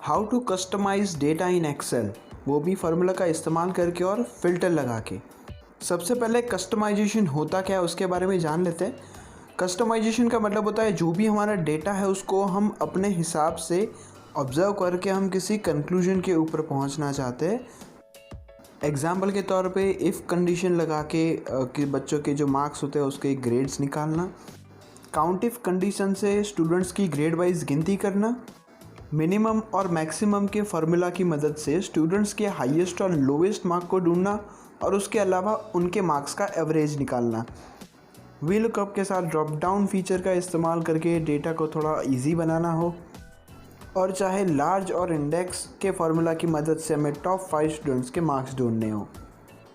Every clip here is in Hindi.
How to customise data in Excel, वो भी फार्मूला का इस्तेमाल करके और फिल्टर लगा के। सबसे पहले कस्टमाइजेशन होता क्या है उसके बारे में जान लेते हैं। कस्टमाइजेशन का मतलब होता है जो भी हमारा डेटा है उसको हम अपने हिसाब से ऑब्ज़र्व करके हम किसी कंक्लूजन के ऊपर पहुंचना चाहते हैं। एग्जाम्पल के तौर पे इफ़ कंडीशन लगा के कि बच्चों के जो मार्क्स होते हैं उसके ग्रेड्स निकालना, काउंट इफ कंडीशन से स्टूडेंट्स की ग्रेड वाइज गिनती करना, मिनिमम और मैक्सिमम के फार्मूला की मदद से स्टूडेंट्स के हाईएस्ट और लोवेस्ट मार्क को ढूंढना और उसके अलावा उनके मार्क्स का एवरेज निकालना। वी लुकअप के साथ ड्रॉप डाउन फीचर का इस्तेमाल करके डेटा को थोड़ा इजी बनाना हो, और चाहे लार्ज और इंडेक्स के फार्मूला की मदद से हमें टॉप 5 स्टूडेंट्स के मार्क्स ढूंढने हो।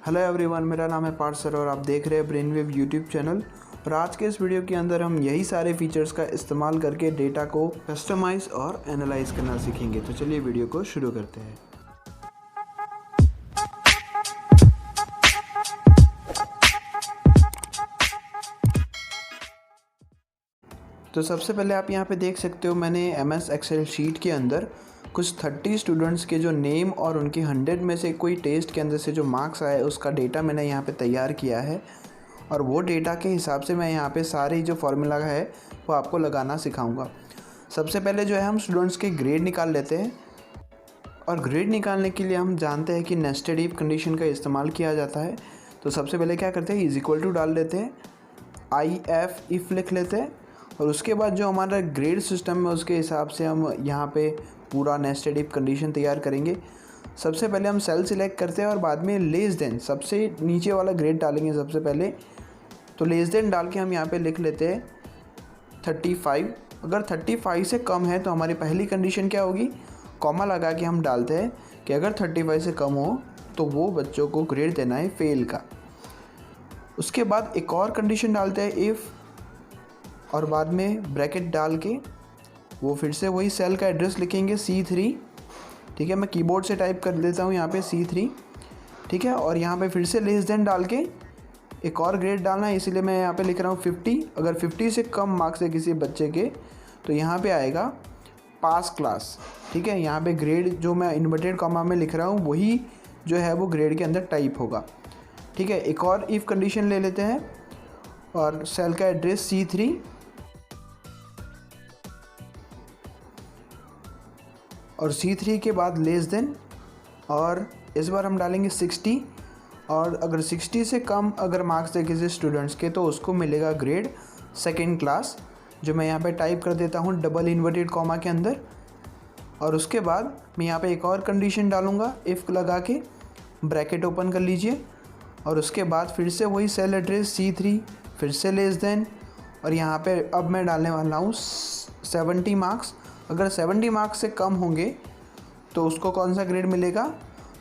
हेलो एवरीवन, मेरा नाम है पार्थ सर और आप देख रहे हैं ब्रेनवेव यूट्यूब चैनल। और आज के इस वीडियो के अंदर हम यही सारे फीचर्स का इस्तेमाल करके डेटा को कस्टमाइज़ और एनालाइज करना सीखेंगे। तो चलिए वीडियो को शुरू करते हैं। तो सबसे पहले आप यहाँ पे देख सकते हो मैंने MS एक्सेल शीट के अंदर कुछ 30 स्टूडेंट्स के जो नेम और उनके 100 में से कोई टेस्ट के अंदर से जो मार्क्स आए उसका डेटा मैंने यहाँ पे तैयार किया है। और वो डेटा के हिसाब से मैं यहाँ पे सारी जो फार्मूला है वो आपको लगाना सिखाऊंगा। सबसे पहले जो है हम स्टूडेंट्स के ग्रेड निकाल लेते हैं। और ग्रेड निकालने के लिए हम जानते हैं कि नेस्टेड इफ कंडीशन का इस्तेमाल किया जाता है। तो सबसे पहले क्या करते हैं, = डाल लेते हैं, IF इफ़ लिख लेते हैं, और उसके बाद जो हमारा ग्रेड सिस्टम है उसके हिसाब से हम यहाँ पे पूरा नेस्टेड इफ कंडीशन तैयार करेंगे। सबसे पहले हम सेल सिलेक्ट करते हैं और बाद में लेस देन सबसे नीचे वाला ग्रेड डालेंगे सबसे पहले। तो लेस देन डाल के हम यहाँ पे लिख लेते हैं 35। अगर 35 से कम है तो हमारी पहली कंडीशन क्या होगी, कॉमा लगा के हम डालते हैं कि अगर 35 से कम हो तो वो बच्चों को ग्रेड देना है फेल का। उसके बाद एक और कंडीशन डालते हैं इफ़, और बाद में ब्रैकेट डाल के वो फिर से वही सेल का एड्रेस लिखेंगे C3। ठीक है, मैं कीबोर्ड से टाइप कर देता हूँ यहाँ पे C3। ठीक है, और यहाँ पे फिर से लेस देन डाल के एक और ग्रेड डालना है, इसीलिए मैं यहाँ पे लिख रहा हूँ 50। अगर 50 से कम मार्क्स है किसी बच्चे के तो यहाँ पे आएगा पास क्लास। ठीक है, यहाँ पे ग्रेड जो मैं इन्वर्टेड कॉमा में लिख रहा हूँ वही जो है वो ग्रेड के अंदर टाइप होगा। ठीक है, एक और इफ़ कंडीशन ले लेते हैं और सेल का एड्रेस C3, और C3 के बाद लेस देन, और इस बार हम डालेंगे 60। और अगर 60 से कम अगर मार्क्स है किसी स्टूडेंट्स के तो उसको मिलेगा ग्रेड सेकेंड क्लास, जो मैं यहाँ पे टाइप कर देता हूँ डबल इन्वर्टेड कॉमा के अंदर। और उसके बाद मैं यहाँ पे एक और कंडीशन डालूँगा इफ़ लगा के, ब्रैकेट ओपन कर लीजिए, और उसके बाद फिर से वही सेल एड्रेस C3, फिर से लेस देन, और यहाँ पे अब मैं डालने वाला हूँ 70 मार्क्स। अगर 70 मार्क्स से कम होंगे तो उसको कौन सा ग्रेड मिलेगा,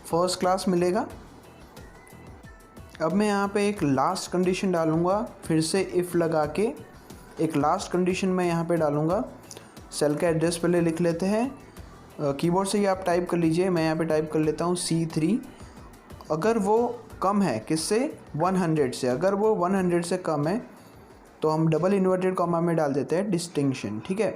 फर्स्ट क्लास मिलेगा। अब मैं यहाँ पे एक लास्ट कंडीशन डालूँगा, फिर से इफ़ लगा के एक लास्ट कंडीशन मैं यहाँ पे डालूँगा। सेल का एड्रेस पहले लिख लेते हैं, कीबोर्ड से ही आप टाइप कर लीजिए, मैं यहाँ पे टाइप कर लेता हूँ C3। अगर वो कम है किससे, 100 से, अगर वो 100 से कम है तो हम डबल इन्वर्टेड कॉमा में डाल देते हैं डिस्टिंक्शन। ठीक है,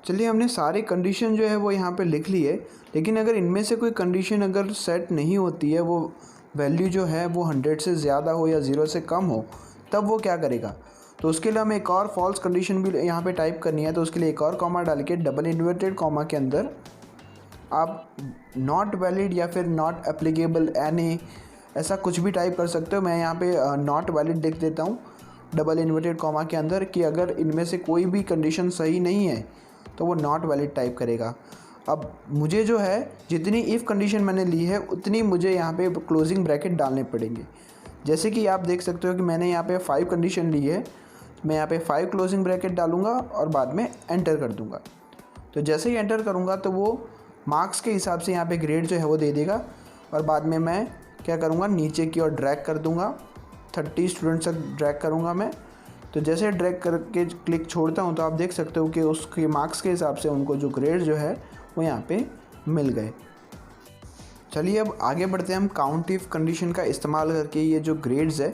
चलिए हमने सारी कंडीशन जो है वो यहाँ पे लिख ली है। लेकिन अगर इनमें से कोई कंडीशन अगर सेट नहीं होती है, वो वैल्यू जो है वो 100 से ज़्यादा हो या 0 से कम हो, तब वो क्या करेगा। तो उसके लिए हमें एक और फॉल्स कंडीशन भी यहाँ पे टाइप करनी है। तो उसके लिए एक और कॉमा डाल के डबल इन्वर्टेड कॉमा के अंदर आप नॉट वैलिड या फिर नॉट एप्लीकेबल NA ऐसा कुछ भी टाइप कर सकते हो। मैं यहाँ पे नॉट वैलिड लिख देता हूँ डबल इन्वर्टेड कॉमा के अंदर, कि अगर इनमें से कोई भी कंडीशन सही नहीं है तो वो नॉट वैलिड टाइप करेगा। अब मुझे जो है जितनी इफ़ कंडीशन मैंने ली है उतनी मुझे यहाँ पे क्लोजिंग ब्रैकेट डालने पड़ेंगे। जैसे कि आप देख सकते हो कि मैंने यहाँ पे 5 कंडीशन ली है, मैं यहाँ पे 5 क्लोजिंग ब्रैकेट डालूँगा और बाद में एंटर कर दूँगा। तो जैसे ही एंटर करूँगा तो वो मार्क्स के हिसाब से यहाँ पे ग्रेड जो है वो दे देगा। और बाद में मैं क्या करूँगा, नीचे की ओर ड्रैग कर दूँगा, 30 स्टूडेंट्स तक ड्रैग करूँगा मैं। तो जैसे ड्रैग करके क्लिक छोड़ता हूँ तो आप देख सकते हो कि उसके मार्क्स के हिसाब से उनको जो ग्रेड जो है वो यहाँ पे मिल गए। चलिए अब आगे बढ़ते हैं हम काउंट इफ कंडीशन का इस्तेमाल करके ये जो ग्रेड्स है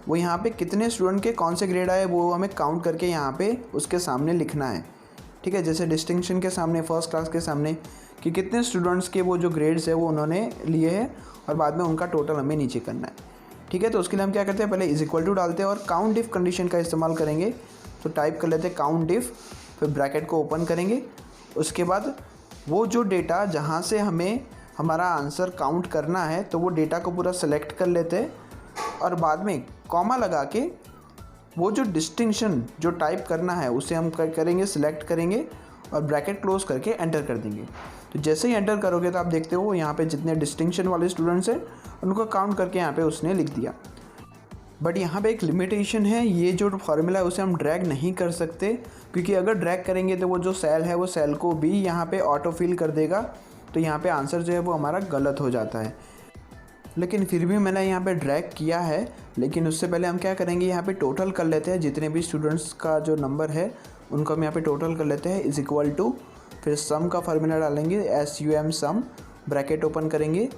वो यहाँ पे कितने स्टूडेंट के कौन से ग्रेड आए वो हमें काउंट करके यहाँ पे उसके सामने लिखना है। ठीक है, जैसे डिस्टिंक्शन के सामने, फर्स्ट क्लास के सामने कि कितने स्टूडेंट्स के वो जो ग्रेड्स है वो उन्होंने लिए हैं और बाद में उनका टोटल हमें नीचे करना है। ठीक है, तो उसके लिए हम क्या करते हैं, पहले इज इक्वल टू डालते हैं और काउंट इफ कंडीशन का इस्तेमाल करेंगे। तो टाइप कर लेते हैं काउंट इफ, फिर ब्रैकेट को ओपन करेंगे। उसके बाद वो जो डेटा जहाँ से हमें हमारा आंसर काउंट करना है तो वो डेटा को पूरा सेलेक्ट कर लेते हैं और बाद में कॉमा लगा के वो जो डिस्टिंक्शन जो टाइप करना है उसे हम करेंगे, सिलेक्ट करेंगे और ब्रैकेट क्लोज करके एंटर कर देंगे। तो जैसे ही एंटर करोगे तो आप देखते हो यहाँ पे जितने डिस्टिंक्शन वाले स्टूडेंट्स हैं उनको काउंट करके यहाँ पे उसने लिख दिया। बट यहाँ पे एक लिमिटेशन है, ये जो फार्मूला है उसे हम ड्रैग नहीं कर सकते, क्योंकि अगर ड्रैग करेंगे तो वो जो सेल है वो सेल को भी यहाँ पे ऑटो फिल कर देगा, तो यहाँ पे आंसर जो है वो हमारा गलत हो जाता है। लेकिन फिर भी मैंने यहाँ पे ड्रैग किया है, लेकिन उससे पहले हम क्या करेंगे, यहाँ पे टोटल कर लेते हैं जितने भी स्टूडेंट्स का जो नंबर है उनको हम यहाँ पे टोटल कर लेते हैं। इज इक्वल टू, फिर सम का फार्मूला डालेंगे, SUM सम, ब्रैकेट ओपन करेंगे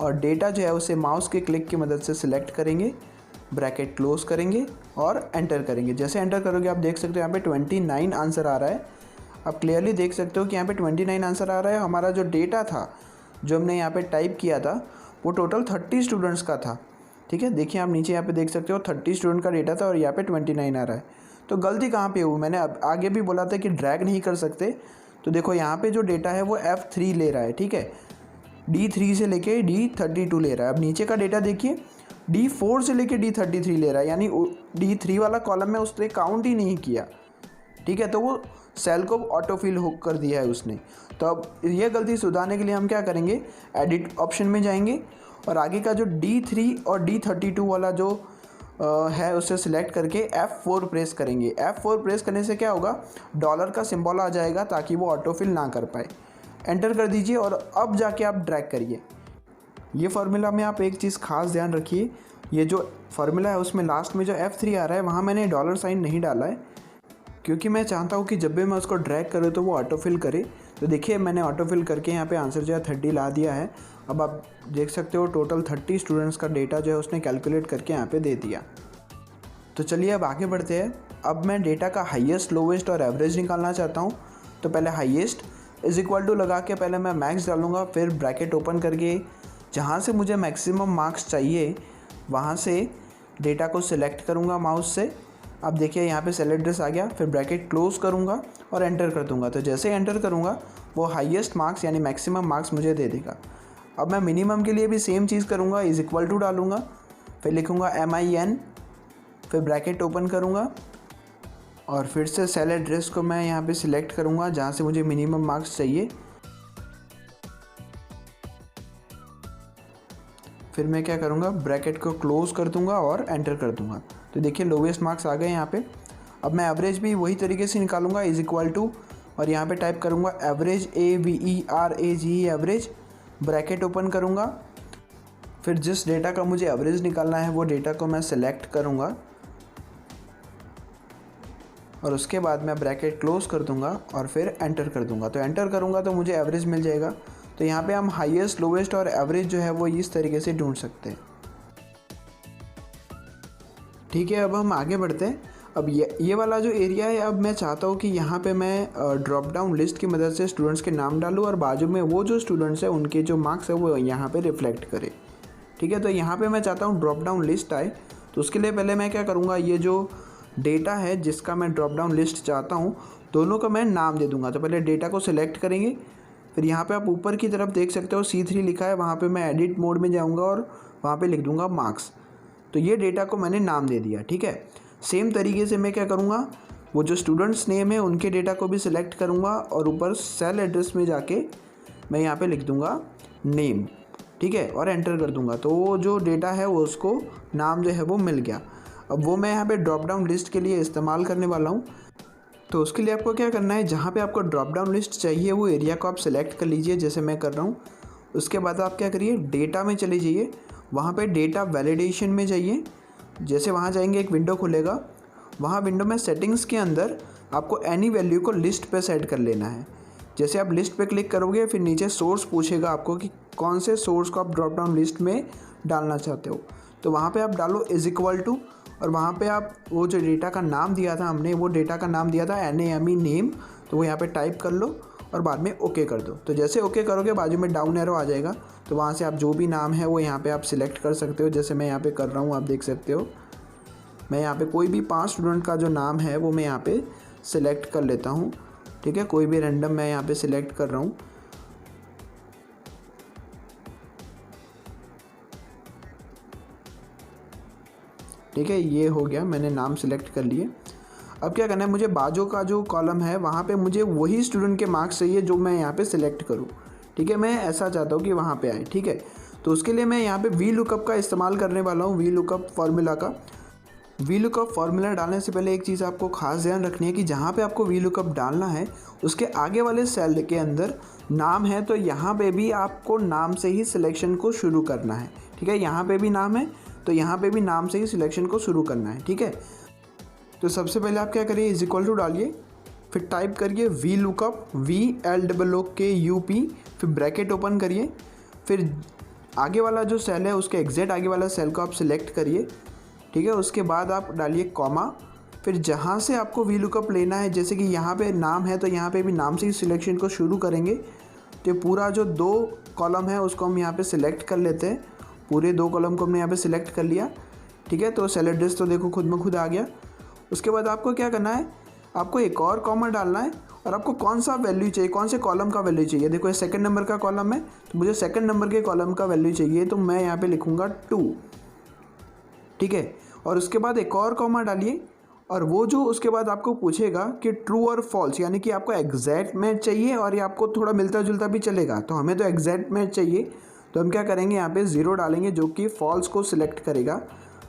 और डेटा जो है उसे माउस के क्लिक की मदद से सिलेक्ट करेंगे, ब्रैकेट क्लोज करेंगे और एंटर करेंगे। जैसे एंटर करोगे आप देख सकते हो यहाँ पे 29 आंसर आ रहा है। आप क्लियरली देख सकते हो कि यहाँ पे 29 आंसर आ रहा है। हमारा जो डेटा था जो हमने यहाँ पे टाइप किया था वो टोटल 30 स्टूडेंट्स का था। ठीक है, देखिए आप नीचे यहाँ पे देख सकते हो 30 स्टूडेंट का डेटा था और यहाँ पे 29 आ रहा है। तो गलती कहाँ पे हुई, मैंने अब आगे भी बोला था कि ड्रैग नहीं कर सकते। तो देखो यहाँ पे जो डेटा है वो F3 ले रहा है, ठीक है, D3 से लेके D32 ले रहा है। अब नीचे का डेटा देखिए D4 से लेके D33 ले रहा है, यानी D3 वाला कॉलम में उसने काउंट ही नहीं किया। ठीक है, तो वो सेल को ऑटो फिल हो कर दिया है उसने। तो अब ये गलती सुधारने के लिए हम क्या करेंगे, एडिट ऑप्शन में जाएंगे और आगे का जो D3 और D32 वाला जो है उसे सिलेक्ट करके F4 प्रेस करेंगे। F4 प्रेस करने से क्या होगा, डॉलर का सिंबल आ जाएगा ताकि वो ऑटो फिल ना कर पाए। एंटर कर दीजिए और अब जाके आप ड्रैग करिए। ये फार्मूला में आप एक चीज़ खास ध्यान रखिए, ये जो फार्मूला है उसमें लास्ट में जो F3 आ रहा है वहाँ मैंने डॉलर साइन नहीं डाला है, क्योंकि मैं चाहता हूँ कि जब भी मैं उसको ड्रैग करूँ तो वो ऑटो फिल करे। तो देखिए मैंने ऑटो फिल करके यहाँ पे आंसर जो है 30 ला दिया है। अब आप देख सकते हो टोटल 30 स्टूडेंट्स का डेटा जो है उसने कैलकुलेट करके यहाँ पे दे दिया। तो चलिए अब आगे बढ़ते हैं। अब मैं डेटा का हाईएस्ट, लोवेस्ट और एवरेज निकालना चाहता हूँ। तो पहले हाईएस्ट इज इक्वल टू लगा के पहले मैं मैक्स डालूँगा, फिर ब्रैकेट ओपन करके जहाँ से मुझे मैक्सिमम मार्क्स चाहिए वहाँ से डेटा को सिलेक्ट करूँगा माउस से। अब देखिए यहाँ पे सेल एड्रेस आ गया, फिर ब्रैकेट क्लोज करूँगा और एंटर कर दूँगा। तो जैसे एंटर करूँगा वो हाईएस्ट मार्क्स यानी मैक्सिमम मार्क्स मुझे दे देगा। अब मैं मिनिमम के लिए भी सेम चीज़ करूँगा, इज इक्वल टू डालूँगा, फिर लिखूँगा MIN, फिर ब्रैकेट ओपन करूँगा और फिर से सेल एड्रेस को मैं यहाँ पे सिलेक्ट करूँगा जहाँ से मुझे मिनिमम मार्क्स चाहिए। फिर मैं क्या करूँगा, ब्रैकेट को क्लोज कर दूँगा और एंटर कर दूँगा। तो देखिए लोवेस्ट मार्क्स आ गए यहाँ पे। अब मैं एवरेज भी वही तरीके से निकालूंगा, इज इक्वल टू और यहाँ पे टाइप करूँगा average, AVERAGE average, bracket open करूँगा। फिर जिस डेटा का मुझे एवरेज निकालना है वो डेटा को मैं सेलेक्ट करूँगा और उसके बाद मैं ब्रैकेट क्लोज कर दूँगा और फिर एंटर कर दूँगा। तो एंटर करूँगा तो मुझे एवरेज मिल जाएगा। तो यहाँ पे हम हाईएस्ट, लोवेस्ट और एवरेज जो है वो इस तरीके से ढूंढ सकते हैं। ठीक है, अब हम आगे बढ़ते हैं। अब ये वाला जो एरिया है, अब मैं चाहता हूँ कि यहाँ पे मैं ड्रॉप डाउन लिस्ट की मदद से स्टूडेंट्स के नाम डालूँ और बाजू में वो जो स्टूडेंट्स हैं उनके जो मार्क्स है वो यहाँ पे रिफ्लेक्ट करे। ठीक है, तो यहाँ पे मैं चाहता हूँ ड्रॉप डाउन लिस्ट आए। तो उसके लिए पहले मैं क्या करूँगा, ये जो डेटा है जिसका मैं ड्रॉप डाउन लिस्ट चाहता हूँ दोनों का मैं नाम दे दूँगा। तो पहले डेटा को सिलेक्ट करेंगे, फिर यहाँ पे आप ऊपर की तरफ देख सकते हो C3 लिखा है, वहाँ पे मैं एडिट मोड में जाऊँगा और वहाँ पे लिख दूँगा मार्क्स। तो ये डेटा को मैंने नाम दे दिया। ठीक है, सेम तरीके से मैं क्या करूँगा, वो जो स्टूडेंट्स नेम है उनके डेटा को भी सिलेक्ट करूँगा और ऊपर सेल एड्रेस में जाके मैं यहाँ पे लिख दूँगा नेम। ठीक है, और एंटर कर दूँगा। तो वो जो डेटा है वो उसको नाम जो है वो मिल गया। अब वो मैं यहाँ पे ड्रॉप डाउन लिस्ट के लिए इस्तेमाल करने वाला हूँ। तो उसके लिए आपको क्या करना है, जहाँ पे आपको ड्रॉप डाउन लिस्ट चाहिए वो एरिया को आप सिलेक्ट कर लीजिए जैसे मैं कर रहा हूँ। उसके बाद आप क्या करिए, डेटा में चले जाइए, वहाँ पे डेटा वैलिडेशन में जाइए। जैसे वहाँ जाएंगे एक विंडो खुलेगा, वहाँ विंडो में सेटिंग्स के अंदर आपको एनी वैल्यू को लिस्ट पे सेट कर लेना है। जैसे आप लिस्ट पे क्लिक करोगे फिर नीचे सोर्स पूछेगा आपको कि कौन से सोर्स को आप ड्रॉप डाउन लिस्ट में डालना चाहते हो। तो वहाँ पे आप डालो इज इक्वल टू और वहाँ पे आप वो जो डेटा का नाम दिया था हमने, वो डेटा का नाम दिया था NAME नेम, तो तो वो यहाँ पे टाइप कर लो और बाद में ओके कर दो। तो जैसे ओके करोगे बाजू में डाउन एरो आ जाएगा, तो वहाँ से आप जो भी नाम है वो यहाँ पे आप सिलेक्ट कर सकते हो। जैसे मैं यहाँ पे कर रहा हूँ, आप देख सकते हो। मैं यहाँ पे कोई भी 5 स्टूडेंट का जो नाम है वो मैं यहाँ पे सिलेक्ट कर लेता हूँ, ठीक है। कोई भी रैंडम मैं यहाँ पे सिलेक्ट कर रहा हूँ। ठीक है, ये हो गया, मैंने नाम सिलेक्ट कर लिए। अब क्या करना है, मुझे बाजू का जो कॉलम है वहाँ पे मुझे वही स्टूडेंट के मार्क्स चाहिए जो मैं यहाँ पे सिलेक्ट करूँ, ठीक है। मैं ऐसा चाहता हूँ कि वहाँ पे आए, ठीक है। तो उसके लिए मैं यहाँ पे वी लुकअप का इस्तेमाल करने वाला हूँ, वी लुकअप फार्मूला का। वी लुकअप फार्मूला डालने से पहले एक चीज़ आपको खास ध्यान रखनी है कि जहाँ पे आपको वी लुकअप डालना है उसके आगे वाले सेल के अंदर नाम है, तो यहाँ पे भी आपको नाम से ही सिलेक्शन को शुरू करना है, ठीक है। यहाँ पे भी नाम है तो यहाँ पे भी नाम से ही सिलेक्शन को शुरू करना है, ठीक है। तो सबसे पहले आप क्या करिए, इज इक्वल टू डालिए, फिर टाइप करिए वी लुकअप, VLOOKUP, फिर ब्रैकेट ओपन करिए। फिर आगे वाला जो सेल है उसके एग्जैक्ट आगे वाला सेल को आप सिलेक्ट करिए, ठीक है। उसके बाद आप डालिए कॉमा, फिर जहाँ से आपको वी लुकअप लेना है, जैसे कि यहाँ पे नाम है तो यहाँ पे भी नाम से ही सिलेक्शन को शुरू करेंगे। तो पूरा जो 2 कॉलम है उसको हम यहाँ पे सिलेक्ट कर लेते हैं। पूरे 2 कॉलम को हमने यहाँ पे सिलेक्ट कर लिया, ठीक है। तो सेल एड्रेस तो देखो खुद में खुद आ गया। उसके बाद आपको क्या करना है, आपको एक और कॉमा डालना है और आपको कौन सा वैल्यू चाहिए, कौन से कॉलम का वैल्यू चाहिए। देखो ये सेकंड नंबर का कॉलम है तो मुझे सेकंड नंबर के कॉलम का वैल्यू चाहिए, तो मैं यहाँ पे लिखूँगा 2, ठीक है। और उसके बाद एक और कॉमा डालिए और वो जो उसके बाद आपको पूछेगा कि ट्रू और फॉल्स, यानी कि आपको एग्जैक्ट मैच चाहिए और ये आपको थोड़ा मिलता जुलता भी चलेगा। तो हमें तो एग्जैक्ट मैच चाहिए, तो हम क्या करेंगे, यहाँ पे 0 डालेंगे जो कि फॉल्स को सिलेक्ट करेगा।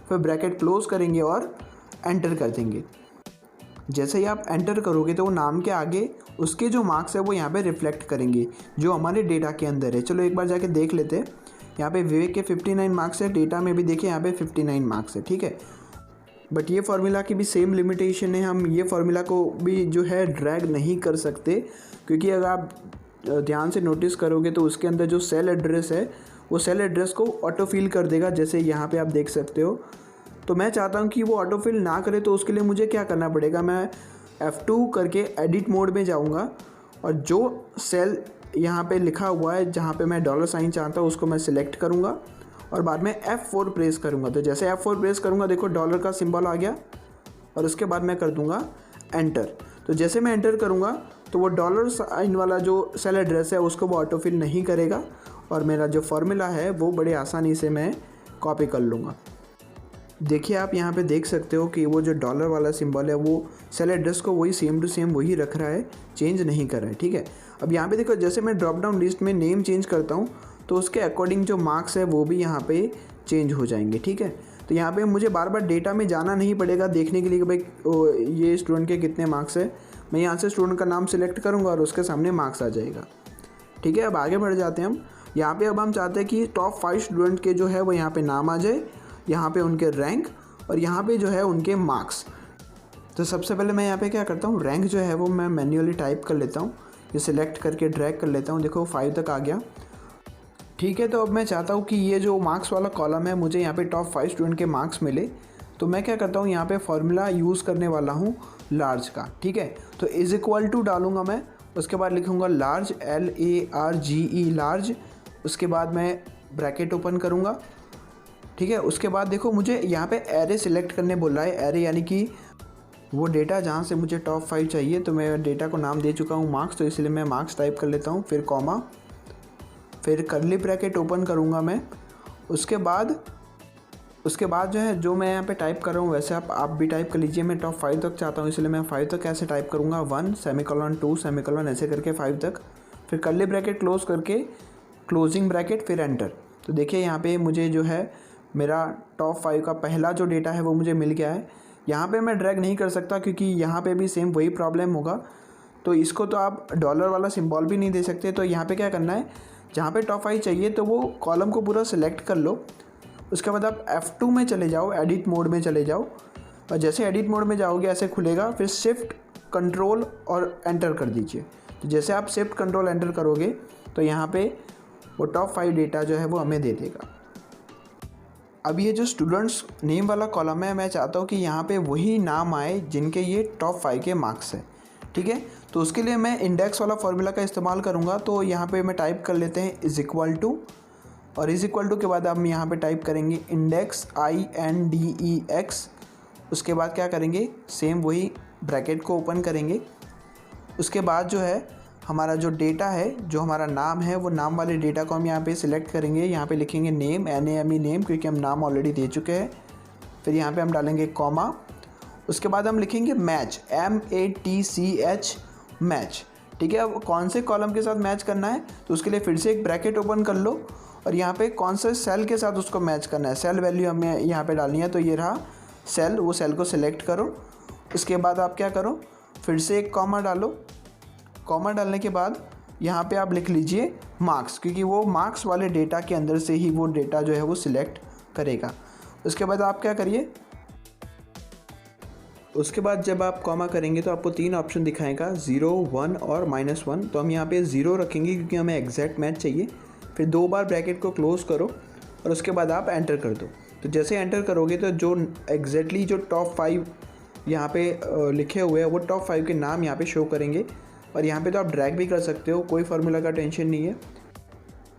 फिर ब्रैकेट क्लोज करेंगे और एंटर कर देंगे। जैसे ही आप एंटर करोगे तो वो नाम के आगे उसके जो मार्क्स है वो यहाँ पे रिफ्लेक्ट करेंगे जो हमारे डेटा के अंदर है। चलो एक बार जाके देख लेते हैं। यहाँ पे विवेक के 59 मार्क्स है, डेटा में भी देखिए यहाँ पे 59 मार्क्स है, ठीक है। बट ये फार्मूला की भी सेम लिमिटेशन है, हम ये फार्मूला को भी जो है ड्रैग नहीं कर सकते, क्योंकि अगर आप ध्यान से नोटिस करोगे तो उसके अंदर जो सेल एड्रेस है वो सेल एड्रेस को ऑटो फिल कर देगा, जैसे यहाँ पे आप देख सकते हो। तो मैं चाहता हूँ कि वो ऑटो फिल ना करे, तो उसके लिए मुझे क्या करना पड़ेगा, मैं F2 करके एडिट मोड में जाऊँगा और जो सेल यहाँ पे लिखा हुआ है जहाँ पे मैं $साइन चाहता हूँ उसको मैं सिलेक्ट करूँगा और बाद में F4 प्रेस करूँगा। तो जैसे F4 प्रेस करूँगा देखो डॉलर का सिंबल आ गया और उसके बाद मैं कर दूँगा एंटर। तो जैसे मैं एंटर करूँगा तो वो $साइन वाला जो सेल एड्रेस है उसको वो ऑटो फिल नहीं करेगा और मेरा जो फार्मूला है वो बड़े आसानी से मैं कॉपी कर लूँगा। देखिए आप यहाँ पे देख सकते हो कि वो जो डॉलर वाला सिंबल है वो सेल एड्रेस को वही सेम टू सेम वही रख रहा है, चेंज नहीं कर रहा है, ठीक है। अब यहाँ पे देखो जैसे मैं ड्रॉप डाउन लिस्ट में नेम चेंज करता हूँ तो उसके अकॉर्डिंग जो मार्क्स है वो भी यहाँ पे चेंज हो जाएंगे, ठीक है। तो यहाँ पे मुझे बार बार डेटा में जाना नहीं पड़ेगा देखने के लिए कि भाई ये स्टूडेंट के कितने मार्क्स है। मैं यहाँ से स्टूडेंट का नाम सिलेक्ट करूँगा और उसके सामने मार्क्स आ जाएगा, ठीक है। अब आगे बढ़ जाते हैं हम। यहाँ पे अब हम चाहते हैं कि टॉप 5 स्टूडेंट के जो है वो यहाँ पे नाम आ जाए, यहाँ पे उनके रैंक और यहाँ पे जो है उनके मार्क्स। तो सबसे पहले मैं यहाँ पे क्या करता हूँ, रैंक जो है वो मैं मैन्युअली टाइप कर लेता हूँ, ये सिलेक्ट करके ड्रैग कर लेता हूँ। देखो 5 तक आ गया, ठीक है। तो अब मैं चाहता हूँ कि ये जो मार्क्स वाला कॉलम है मुझे यहाँ पे टॉप 5 स्टूडेंट के मार्क्स मिले, तो मैं क्या करता हूँ यहाँ पे फार्मूला यूज़ करने वाला हूँ लार्ज का, ठीक है। तो इज इक्वल टू डालूँगा मैं, उसके बाद लिखूँगा लार्ज, LARGE लार्ज। उसके बाद मैं ब्रैकेट ओपन करूँगा, ठीक है। उसके बाद देखो मुझे यहाँ पे एरे सिलेक्ट करने बोला है, एरे यानी कि वो डेटा जहाँ से मुझे टॉप 5 चाहिए। तो मैं डेटा को नाम दे चुका हूँ मार्क्स, तो इसलिए मैं मार्क्स टाइप कर लेता हूँ, फिर कॉमा, फिर कर्ली ब्रैकेट ओपन करूँगा मैं। उसके बाद जो है जो मैं यहाँ पे टाइप कर रहा हूँ वैसे आप भी टाइप कर लीजिए। मैं टॉप 5 तक चाहता हूँ इसलिए मैं 5 तक ऐसे टाइप करूँगा, 1 सेमीकोलन 2 सेमीकोलन ऐसे करके 5 तक, फिर कर्ली ब्रैकेट क्लोज करके क्लोजिंग ब्रैकेट, फिर एंटर। तो देखिए यहाँ पे मुझे जो है मेरा टॉप 5 का पहला जो डेटा है वो मुझे मिल गया है। यहाँ पे मैं ड्रैग नहीं कर सकता क्योंकि यहाँ पे भी सेम वही प्रॉब्लम होगा। तो इसको तो आप डॉलर वाला सिंबल भी नहीं दे सकते। तो यहाँ पे क्या करना है, जहाँ पे टॉप 5 चाहिए तो वो कॉलम को पूरा सिलेक्ट कर लो। उसके बाद आप F2 में चले जाओ, एडिट मोड में चले जाओ और जैसे एडिट मोड में जाओगे ऐसे खुलेगा, फिर शिफ्ट कंट्रोल और एंटर कर दीजिए। तो जैसे आप शिफ्ट कंट्रोल एंटर करोगे तो यहाँ पे वो टॉप 5 डेटा जो है वो हमें दे देगा। अब ये जो स्टूडेंट्स नेम वाला कॉलम है मैं चाहता हूँ कि यहाँ पे वही नाम आए जिनके ये टॉप 5 के मार्क्स है, ठीक है। तो उसके लिए मैं इंडेक्स वाला फॉर्मूला का इस्तेमाल करूँगा। तो यहाँ पे मैं टाइप कर लेते हैं इज़ इक्वल टू, और इज़ इक्वल टू के बाद हम यहाँ पे टाइप करेंगे इंडेक्स INDEX। उसके बाद क्या करेंगे, सेम वही ब्रैकेट को ओपन करेंगे। उसके बाद जो है हमारा जो डेटा है, जो हमारा नाम है, वो नाम वाले डेटा को हम यहाँ पे सिलेक्ट करेंगे। यहाँ पे लिखेंगे नेम, NAME नेम, क्योंकि हम नाम ऑलरेडी दे चुके हैं। फिर यहाँ पे हम डालेंगे कॉमा। उसके बाद हम लिखेंगे मैच, MATCH मैच। ठीक है, अब कौन से कॉलम के साथ मैच करना है, तो उसके लिए फिर से एक ब्रैकेट ओपन कर लो और यहाँ पे कौन से सेल के साथ उसको मैच करना है, सेल वैल्यू हमें यहाँ पे डालनी है। तो ये रहा सेल, वो सेल को सिलेक्ट करो। उसके बाद आप क्या करो, फिर से एक कॉमा डालो। कॉमा डालने के बाद यहाँ पे आप लिख लीजिए मार्क्स, क्योंकि वो मार्क्स वाले डेटा के अंदर से ही वो डेटा जो है वो सिलेक्ट करेगा। उसके बाद आप क्या करिए, उसके बाद जब आप कॉमा करेंगे तो आपको 3 ऑप्शन दिखाएगा, 0, 1 और -1। तो हम यहाँ पे 0 रखेंगे क्योंकि हमें एग्जैक्ट मैच चाहिए। फिर 2 बार ब्रैकेट को क्लोज़ करो और उसके बाद आप एंटर कर दो। तो जैसे एंटर करोगे तो जो एग्जैक्टली जो टॉप 5 यहाँ पे लिखे हुए हैं वो टॉप 5 के नाम यहाँ पे शो करेंगे। और यहाँ पे तो आप ड्रैग भी कर सकते हो, कोई फार्मूला का टेंशन नहीं है।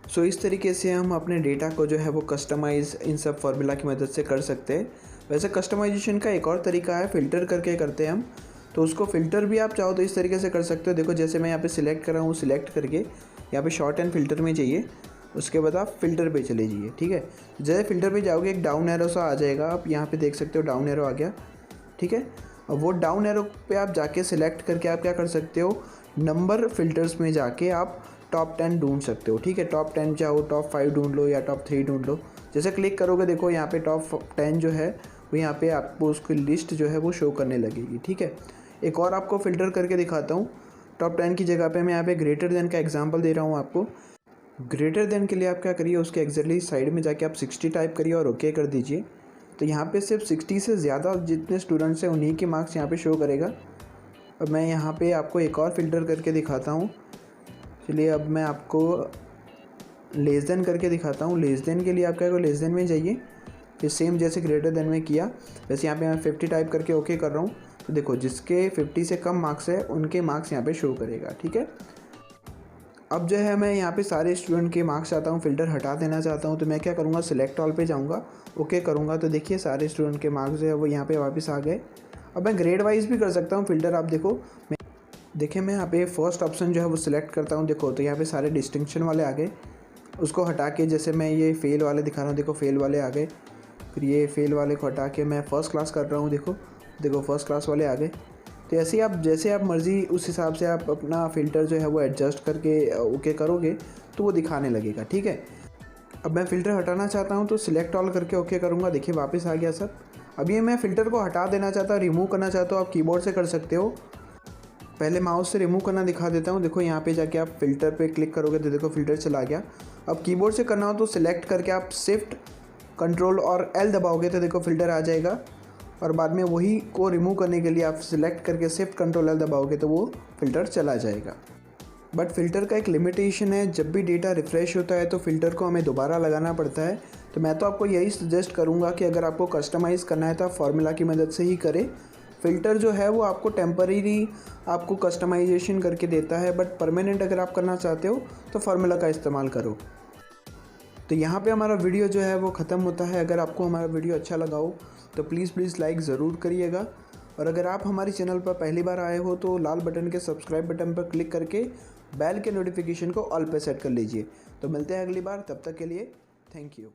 सो इस तरीके से हम अपने डेटा को जो है वो कस्टमाइज़ इन सब फार्मूला की मदद से कर सकते हैं। वैसे कस्टमाइजेशन का एक और तरीका है, फ़िल्टर करके करते हैं हम। तो उसको फ़िल्टर भी आप चाहो तो इस तरीके से कर सकते हो। देखो जैसे मैं यहाँ पे सिलेक्ट कर रहा हूँ, सिलेक्ट करके यहाँ पे शॉर्ट एंड फ़िल्टर में चाहिए। उसके बाद आप फ़िल्टर पे चले जाइए। ठीक है, जैसे फ़िल्टर पे जाओगे एक डाउन एरो सा आ जाएगा, आप यहाँ पे देख सकते हो डाउन एरो आ गया। ठीक है, अब वो डाउन एरो पे आप जाके सिलेक्ट करके आप क्या कर सकते हो, नंबर फ़िल्टर्स में जाके आप टॉप 10 ढूंढ सकते हो। ठीक है, टॉप 10 चाहो टॉप 5 ढूंढ लो या टॉप 3 ढूंढ लो। जैसे क्लिक करोगे देखो यहाँ पे टॉप 10 जो है वो यहाँ पे आपको उसकी लिस्ट जो है वो शो करने लगेगी। ठीक है, एक और आपको फ़िल्टर करके दिखाता हूँ। टॉप 10 की जगह पे मैं यहाँ पे ग्रेटर देन का एग्जांपल दे रहा हूँ आपको। ग्रेटर देन के लिए आप क्या करिए, उसके एग्जैक्टली साइड में जाके आप 60 टाइप करिए और ओके कर दीजिए। तो यहाँ पे सिर्फ 60 से ज़्यादा जितने स्टूडेंट्स हैं उन्हीं के मार्क्स यहाँ पे शो करेगा। अब मैं यहाँ पे आपको एक और फ़िल्टर करके दिखाता हूँ। चलिए अब मैं आपको लेस देन करके दिखाता हूँ। लेस देन के लिए आप क्या करो, लेस देन में जाइए, फिर सेम जैसे ग्रेटर देन में किया वैसे यहाँ पे मैं 50 टाइप करके ओके कर रहा हूँ। तो देखो जिसके 50 से कम मार्क्स है उनके मार्क्स यहाँ पे शो करेगा। ठीक है, अब जो है मैं यहाँ पे सारे स्टूडेंट के मार्क्स चाहता हूँ फ़िल्टर हटा देना चाहता हूँ। तो मैं क्या करूँगा, सिलेक्ट ऑल पे जाऊँगा, ओके करूँगा। तो देखिए सारे स्टूडेंट के मार्क्स जो है वो यहाँ पे वापस आ गए। अब मैं ग्रेड वाइज भी कर सकता हूँ फ़िल्टर। आप देखिए मैं यहाँ पे फर्स्ट ऑप्शन जो है वो सिलेक्ट करता हूँ। देखो तो यहाँ पे सारे डिस्टिंक्शन वाले आ गए, उसको हटा के जैसे मैं ये फेल वाले दिखा रहा हूँ, देखो फेल वाले आ गए। फिर ये फेल वाले को हटा के मैं फ़र्स्ट क्लास कर रहा हूँ, देखो फर्स्ट क्लास वाले आ गए। तो ऐसे ही आप जैसे आप मर्ज़ी उस हिसाब से आप अपना फ़िल्टर जो है वो एडजस्ट करके ओके करोगे तो वो दिखाने लगेगा। ठीक है, अब मैं फ़िल्टर हटाना चाहता हूँ तो सिलेक्ट ऑल करके ओके करूँगा। देखिए वापस आ गया सब। अब ये मैं फ़िल्टर को हटा देना चाहता हूँ, रिमूव करना चाहता हूँ, आप कीबोर्ड से कर सकते हो। पहले माउस से रिमूव करना दिखा देता हूँ। देखो यहाँ पे जाके आप फ़िल्टर पे क्लिक करोगे तो देखो फ़िल्टर चला गया। अब कीबोर्ड से करना हो तो सिलेक्ट करके आप शिफ्ट कंट्रोल और L दबाओगे तो देखो फ़िल्टर आ जाएगा। और बाद में वही को रिमूव करने के लिए आप सिलेक्ट करके शिफ्ट कंट्रोल L दबाओगे तो वो फ़िल्टर चला जाएगा। बट फ़िल्टर का एक लिमिटेशन है, जब भी डेटा रिफ़्रेश होता है तो फ़िल्टर को हमें दोबारा लगाना पड़ता है। तो मैं तो आपको यही सजेस्ट करूँगा कि अगर आपको कस्टमाइज़ करना है तो आप फार्मूला की मदद से ही करें। फ़िल्टर जो है वो आपको टेम्परेरी आपको कस्टमाइजेशन करके देता है, बट परमानेंट अगर आप करना चाहते हो तो फार्मूला का इस्तेमाल करो। तो यहाँ पे हमारा वीडियो जो है वो ख़त्म होता है। अगर आपको हमारा वीडियो अच्छा लगा हो तो प्लीज़ लाइक ज़रूर करिएगा। और अगर आप हमारे चैनल पर पहली बार आए हो तो लाल बटन के सब्सक्राइब बटन पर क्लिक करके बेल के नोटिफिकेशन को ऑल पे सेट कर लीजिए। तो मिलते हैं अगली बार, तब तक के लिए थैंक यू।